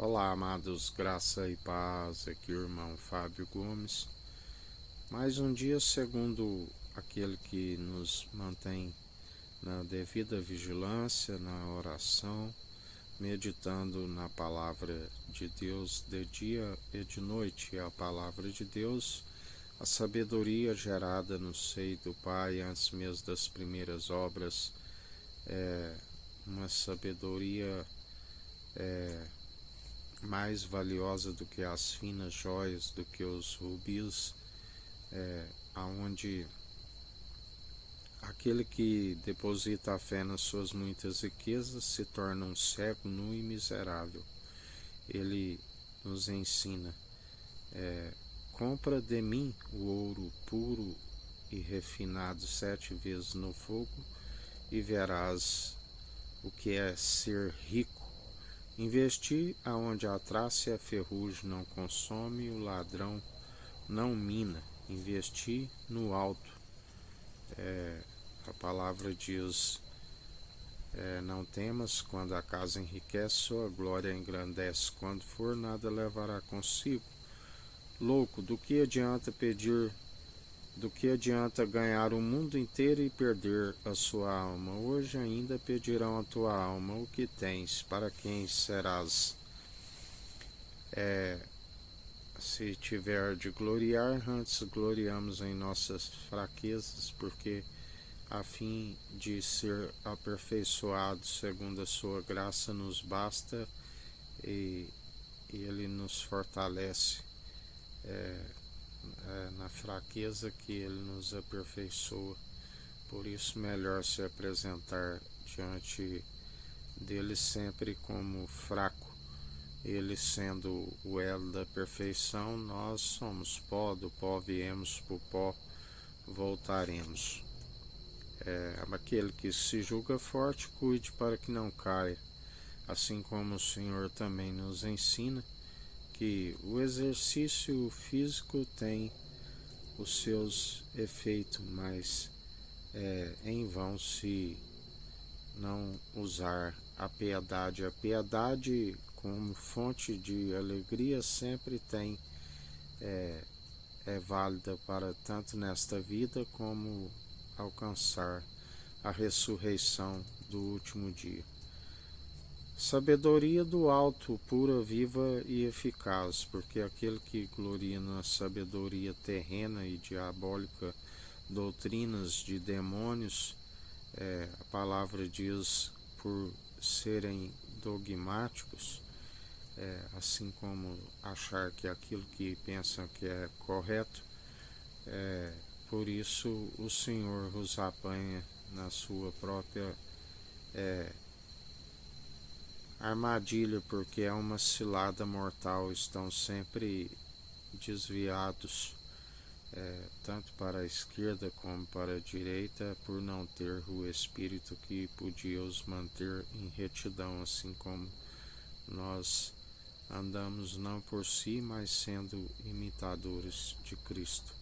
Olá, amados, graça e paz, aqui o irmão Fábio Gomes. Mais um dia segundo aquele que nos mantém na devida vigilância, na oração, meditando na palavra de Deus de dia e de noite. A palavra de Deus, a sabedoria gerada no seio do Pai antes mesmo das primeiras obras, é uma sabedoria mais valiosa do que as finas joias, do que os rubis, aonde aquele que deposita a fé nas suas muitas riquezas se torna um cego, nu e miserável. Ele nos ensina, compra de mim o ouro puro e refinado 7 vezes no fogo, e verás o que é ser rico. Investi aonde a traça e a ferrugem não consome, o ladrão não mina. Investi no alto. A palavra diz, não temas, quando a casa enriquece, sua glória engrandece. Quando for, nada levará consigo. Louco, do que adianta pedir, do que adianta ganhar o mundo inteiro e perder a sua alma? Hoje ainda pedirão a tua alma: o que tens, para quem serás? Se tiver de gloriar, antes gloriamos em nossas fraquezas, porque a fim de ser aperfeiçoado segundo a sua graça nos basta, e ele nos fortalece na fraqueza que ele nos aperfeiçoa. Por isso, melhor se apresentar diante dele sempre como fraco. Ele sendo o elo da perfeição, nós somos pó, do pó viemos, pro pó voltaremos. Aquele que se julga forte, cuide para que não caia. Assim como o Senhor também nos ensina que o exercício físico tem os seus efeitos, mas em vão se não usar a piedade. A piedade, como fonte de alegria, sempre é válida para tanto nesta vida como alcançar a ressurreição do último dia. Sabedoria do alto, pura, viva e eficaz, porque aquele que gloria na sabedoria terrena e diabólica, doutrinas de demônios, a palavra diz, por serem dogmáticos, assim como achar que aquilo que pensam que é correto, por isso o Senhor os apanha na sua própria armadilha, porque é uma cilada mortal. Estão sempre desviados, tanto para a esquerda como para a direita, por não ter o Espírito que podia os manter em retidão, assim como nós andamos não por si, mas sendo imitadores de Cristo.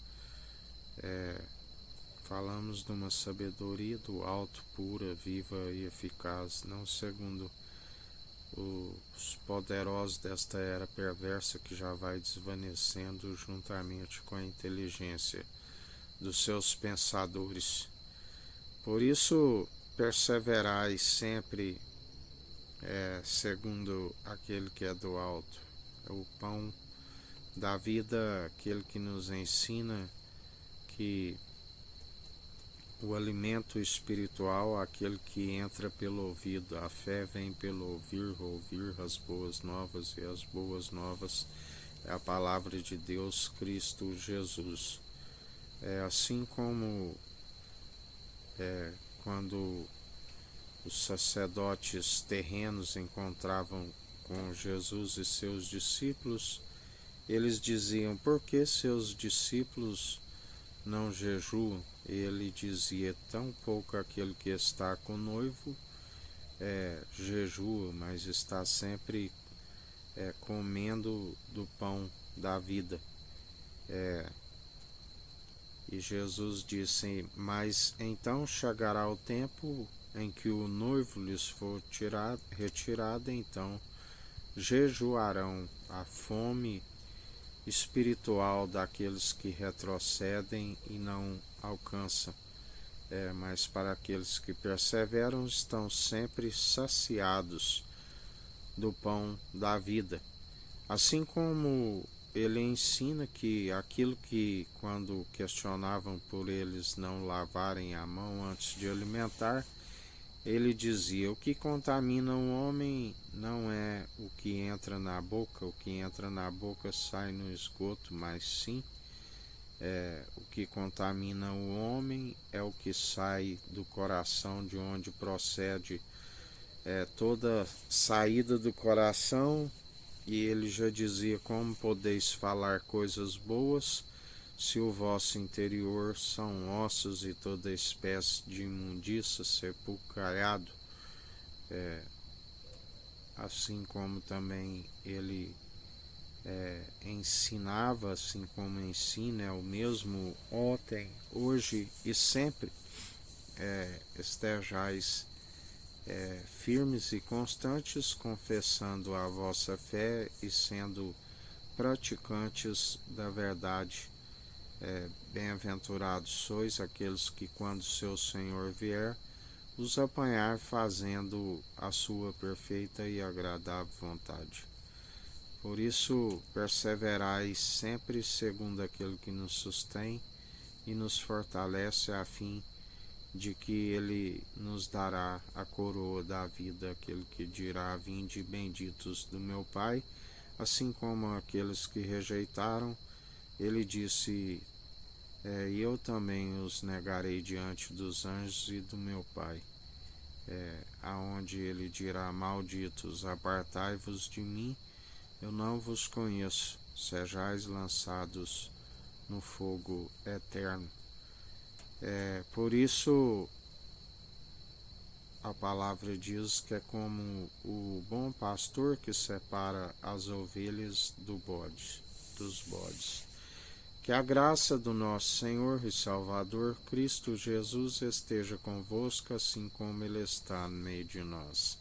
Falamos de uma sabedoria do alto, pura, viva e eficaz, não segundo os poderosos desta era perversa que já vai desvanecendo juntamente com a inteligência dos seus pensadores. Por isso, perseverai sempre, segundo aquele que é do alto. É o pão da vida, aquele que nos ensina que o alimento espiritual, aquele que entra pelo ouvido. A fé vem pelo ouvir as boas novas, e as boas novas é a palavra de Deus, Cristo Jesus. É assim como quando os sacerdotes terrenos encontravam com Jesus e seus discípulos, eles diziam: por que seus discípulos não jejuam? Ele dizia: tão pouco aquele que está com o noivo jejua, mas está sempre comendo do pão da vida. E Jesus disse: mas então chegará o tempo em que o noivo lhes for retirado, então jejuarão. A fome espiritual daqueles que retrocedem e não alcançam, mas para aqueles que perseveram estão sempre saciados do pão da vida. Assim como ele ensina que aquilo que, quando questionavam por eles não lavarem a mão antes de alimentar, ele dizia: o que contamina um homem não é o que entra na boca, o que entra na boca sai no esgoto, mas sim o que contamina o homem é o que sai do coração, de onde procede toda saída do coração. E ele já dizia: como podeis falar coisas boas, se o vosso interior são ossos e toda espécie de imundícia sepulcrado. Assim como também ele ensinava, assim como ensina, é o mesmo ontem, hoje e sempre. Estejais firmes e constantes, confessando a vossa fé e sendo praticantes da verdade. Bem-aventurados sois aqueles que, quando seu Senhor vier, os apanhar fazendo a sua perfeita e agradável vontade. Por isso, perseverai sempre segundo aquele que nos sustém e nos fortalece, a fim de que ele nos dará a coroa da vida, aquele que dirá: vinde benditos do meu Pai. Assim como aqueles que rejeitaram, ele disse: e eu também os negarei diante dos anjos e do meu Pai. Aonde ele dirá: malditos, apartai-vos de mim, eu não vos conheço, sejais lançados no fogo eterno. Por isso a palavra diz que é como o bom pastor que separa as ovelhas dos bodes. Que a graça do nosso Senhor e Salvador Cristo Jesus esteja convosco, assim como Ele está no meio de nós.